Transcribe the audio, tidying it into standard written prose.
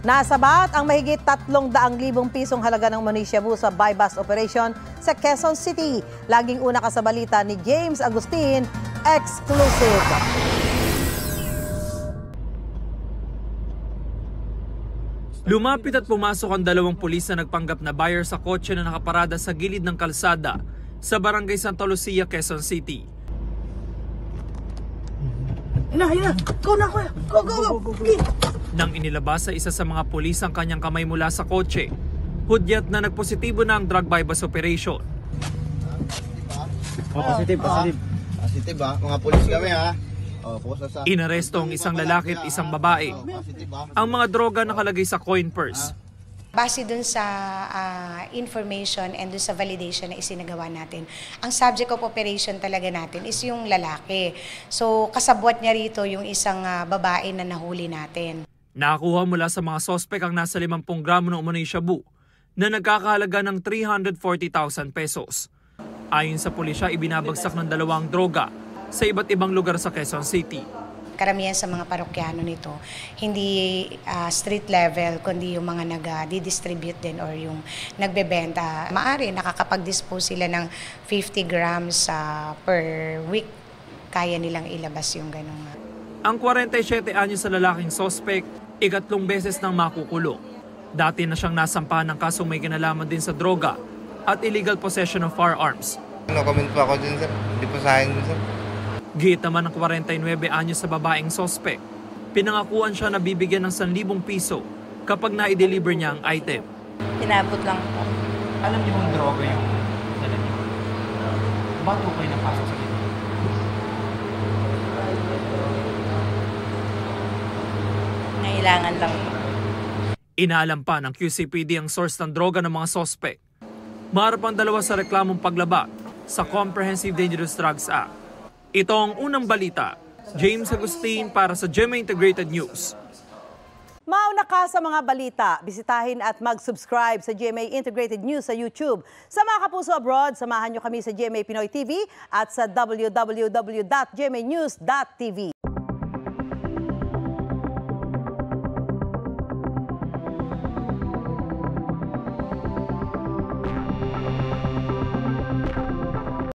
Nasabat ang mahigit 300,000 pisong halaga ng Money Shabu sa buy-bust operation sa Quezon City. Laging una ka sa balita ni James Agustin, exclusive. Lumapit at pumasok ang 2 pulis na nagpanggap na buyer sa kotse na nakaparada sa gilid ng kalsada sa Barangay Santa Lucia, Quezon City. Ina! Go na, kuya! Go! Nang inilabas sa isa sa mga pulis ang kanyang kamay mula sa kotse, hudyat na nagpositibo na ang drug buy-bust operation. Positive. Positive ha, mga pulis kami ha. Inaresto ang isang lalaki at isang babae. Ang mga droga nakalagay sa coin purse. Base dun sa information and dun sa validation na isinagawa natin, ang subject of operation talaga natin is yung lalaki. So kasabwat niya rito yung isang babae na nahuli natin. Nakakuha mula sa mga sospek ang nasa 50 gramo ng Money Shabu na nagkakahalaga ng 340,000 pesos. Ayon sa pulisya, ibinabagsak ng 2 droga sa iba't ibang lugar sa Quezon City. Karamihan sa mga parokyano nito, hindi street level, kundi yung mga nag-distribute din or yung nagbebenta. Maari, nakakapag-dispose sila ng 50 grams per week. Kaya nilang ilabas yung ganun. Ang 47 anyos sa lalaking sospek, 3 beses nang makukulong. Dati na siyang nasampahan ng kasong may kinalaman din sa droga at illegal possession of firearms. No comment po ako dun sir, hindi po sa akin dun sir. Git naman ng 49 anyos sa babaeng sospek. Pinangakuan siya na bibigyan ng 1,000 piso kapag na-deliver niya ang item. Pinabot lang po. Alam niyo kung droga yung dala niyo? Ba't po kayo napasok sa dito? Nailangan lang po. Inaalam pa ng QCPD ang source ng droga ng mga sospek. Maharap ang 2 sa reklamong paglaba sa Comprehensive Dangerous Drugs Act. Ito ang unang balita. James Agustin para sa GMA Integrated News. Mauna ka sa mga balita. Bisitahin at mag-subscribe sa GMA Integrated News sa YouTube. Sa mga kapuso abroad, samahan nyo kami sa GMA Pinoy TV at sa www.gmanews.tv.